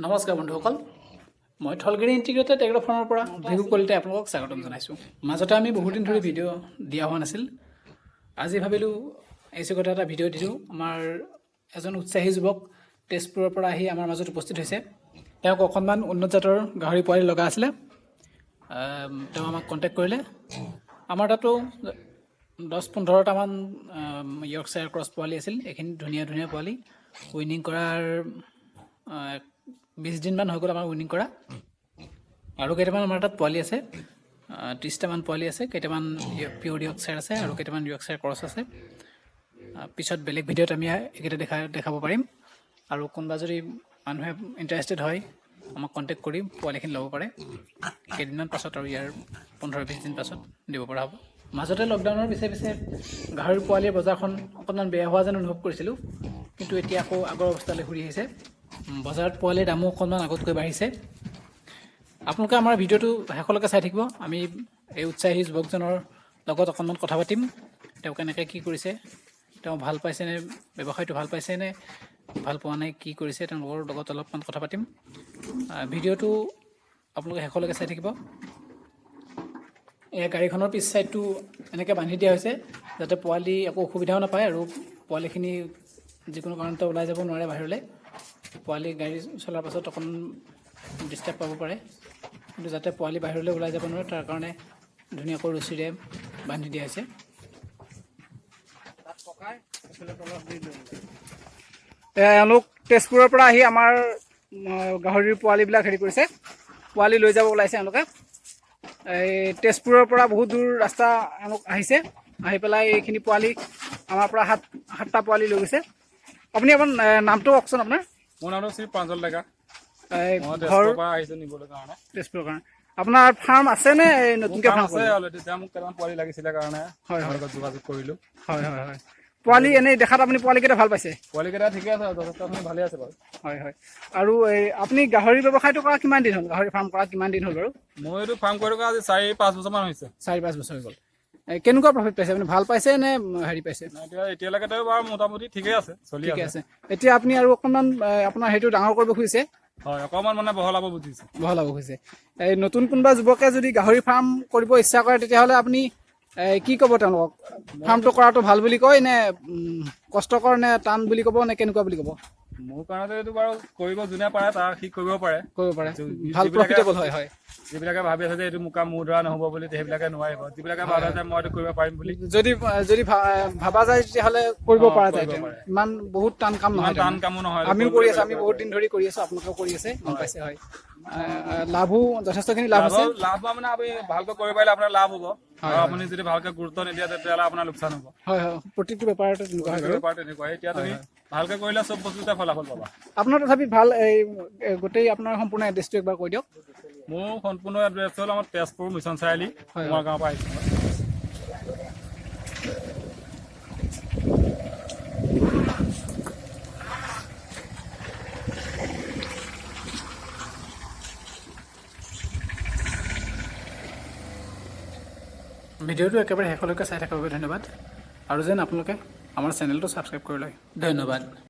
নমস্কাৰ বন্ধুসকল, মই থলগিৰি ইণ্টিগ্ৰেটেড এগ্ৰ ফাৰ্মৰ পৰা ভিভু কলিতাই আপোনালোকক স্বাগতম জনাইছোঁ। মাজতে আমি বহুদিন ধৰি ভিডিঅ' দিয়া হোৱা নাছিল। আজি ভাবিলোঁ এই চিগতে এটা ভিডিঅ' দিছোঁ। আমাৰ এজন উৎসাহী যুৱক তেজপুৰৰ পৰা আহি আমাৰ মাজত উপস্থিত হৈছে। তেওঁক অকণমান উন্নত জাতৰ গাহৰি পোৱালি লগা আছিলে। তেওঁ আমাক কণ্টেক্ট কৰিলে। আমাৰ তাতো 10-15টামান য়ৰ্কশ্বায়াৰ ক্ৰছ পোৱালি আছিল। এইখিনি ধুনীয়া ধুনীয়া পোৱালি উইনিং কৰাৰ 20 দিনমান হৈ গ'ল আমাৰ উইনিং কৰা। আৰু কেইটামান আমাৰ তাত পোৱালি আছে, 30টামান পোৱালি আছে। কেইটামান পিয়'ৰ য়ৰ্কশ্বায়াৰ আছে আৰু কেইটামান য়ৰ্কশ্বায়াৰ ক্ৰছ আছে। পিছত বেলেগ ভিডিঅ'ত আমি এইকেইটা দেখাব পাৰিম। আৰু কোনোবা যদি মানুহে ইণ্টাৰেষ্টেড হয় আমাক কণ্টেক্ট কৰি পোৱালিখিনি ল'ব পাৰে। কেইদিনমান পাছত আৰু ইয়াৰ 15-20 দিন পাছত দিব পৰা হ'ব। মাজতে লকডাউনৰ পিছে পিছে গাহৰি পোৱালিৰ বজাৰখন অকণমান বেয়া হোৱা যেন অনুভৱ কৰিছিলোঁ, কিন্তু এতিয়া আকৌ আগৰ অৱস্থালৈ ঘূৰি আহিছে। বজাৰত পোৱালিৰ দামো অকণমান আগতকৈ বাঢ়িছে। আপোনালোকে আমাৰ ভিডিঅ'টো শেষলৈকে চাই থাকিব। আমি এই উৎসাহী যুৱকজনৰ লগত অকণমান কথা পাতিম। তেওঁ কেনেকৈ কি কৰিছে, তেওঁ ভাল পাইছেনে, ব্যৱসায়টো ভাল পাইছেনে, ভাল পোৱা নাই, কি কৰিছে, তেওঁলোকৰ লগত অলপমান কথা পাতিম। ভিডিঅ'টো আপোনালোকে শেষলৈকে চাই থাকিব। এই গাড়ীখনৰ পিছ ছাইডটো এনেকৈ বান্ধি দিয়া হৈছে যাতে পোৱালি একো অসুবিধাও নাপায় আৰু পোৱালিখিনি যিকোনো কাৰণতে ওলাই যাব নোৱাৰে বাহিৰলৈ। পোৱালি গাড়ী চলাৰ পাছত অকণমান ডিষ্টাৰ্ব পাব পাৰে, কিন্তু যাতে পোৱালি বাহিৰলৈ ওলাই যাব নোৱাৰে তাৰ কাৰণে ধুনীয়াকৈ ৰছীৰে বান্ধি দিয়া হৈছে। এওঁলোক তেজপুৰৰ পৰা আহি আমাৰ গাহৰিৰ পোৱালিবিলাক হেৰি কৰিছে, পোৱালি লৈ যাব ওলাইছে এওঁলোকে। এই তেজপুৰৰ পৰা বহুত দূৰ ৰাস্তা এওঁলোক আহিছে, আহি পেলাই এইখিনি পোৱালি আমাৰ পৰা সাতটা পোৱালি লৈ গৈছে। আপুনি আপোনাৰ নামটো কওকচোন আপোনাৰ? মোৰ নামটো শ্ৰী প্ৰাঞ্জল ডেকা। ঘৰ পৰা আহিছোঁ নিবলৈ কাৰণে। তেজপুৰৰ কাৰণে। আপোনাৰ ফাৰ্ম আছে নে নতুনকৈ ফাৰ্ম আছে অলৰেডি? এতিয়া মোক কেইটামান পোৱালি লাগিছিলে কাৰণে লগত যোগাযোগ কৰিলোঁ। হয় হয় হয়। পোৱালি এনেই দেখাত আপুনি পোৱালিকেইটা ভাল পাইছে? পোৱালিকেইটা ঠিকে আছে, যথেষ্টখিনি ভালেই আছে বাৰু। হয় হয়। আৰু এই আপুনি গাহৰি ব্যৱসায়টো কৰা কিমান দিন হ'ল? গাহৰি ফাৰ্ম কৰা কিমান দিন হ'ল বাৰু? মই এইটো ফাৰ্ম কৰি থকা আজি 4-5 বছৰমান হৈছে। 4-5 বছৰ হৈ গ'ল। কেনেকুৱা প্ৰফিট পাইছে আপুনি? ভাল পাইছে নে হেৰি পাইছে? এতিয়ালৈকেতো বাৰু মোটামুটি ঠিকেই আছে, চলি আছে। এতিয়া আপুনি আৰু অকণমান আপোনাৰ সেইটো ডাঙৰ কৰিব খুজিছে? হয়, অকণমান মানে বহলাব বুজিছে। বহলাব খুজিছে। এই নতুন কোনোবা যুৱকে যদি গাহৰি ফাৰ্ম কৰিব ইচ্ছা কৰে তেতিয়াহ'লে আপুনি কি ক'ব তেওঁলোকক? ফাৰ্মটো কৰাটো ভাল বুলি কয় নে কষ্টকৰ নে টান বুলি ক'ব নে কেনেকুৱা বুলি ক'ব? মোৰ কাৰণেতো এইটো বাৰু কৰিব যোনে পাৰে তাৰ সি কৰিব পাৰে। ভাল প্ৰফিটেবল হয়। হয়, যিবিলাকে ভাবি আছে যে এইটো মোৰ দ্বাৰা নহ'ব বুলি সেইবিলাকে নোৱাৰিব। যিবিলাকে ভাবে যে মই এইটো কৰিব পাৰিম বুলি, যদি ভাবা যায় তেতিয়াহ'লে কৰিব পৰা যায়। ইমান বহুত টান কাম নহয়, টান কামো নহয়। আমিও কৰি আছো, আমি বহুত দিন ধৰি কৰি আছো, আপোনালোকেও কৰি আছে, গম পাইছে। হয়, লাভো যথেষ্টখিনি লাভ আছে। লাভ মানে আপুনি ভালকৈ কৰিব পাৰিলে আপোনাৰ লাভ হ'ব, আৰু আপুনি যদি ভালকৈ গুৰুত্ব নিদিয়ে তেতিয়াহ'লে আপোনাৰ লোকচান হ'ব। হয় হয়, প্ৰতিটো বেপাৰতে তেনেকুৱা। এতিয়া তুমি ভালকৈ কৰিলে চব বস্তুতে ফলাফল পাবা। আপোনাৰ তথাপি ভাল এই গোটেই আপোনাৰ সম্পূৰ্ণ এড্ৰেছটো একবাৰ কৈ দিয়ক। মোৰ সম্পূৰ্ণ এড্ৰেছ হ'ল আমাৰ তেজপুৰ মিছন চাৰিআলি, আমাৰ গাঁৱৰ পৰা আহিছোঁ। ভিডিঅ'টো একেবাৰে শেষলৈকে চাই থকাৰ বাবে ধন্যবাদ। আৰু যেন আপোনালোকে আমাৰ চেনেলটো ছাবস্ক্ৰাইব কৰি লয়। ধন্যবাদ।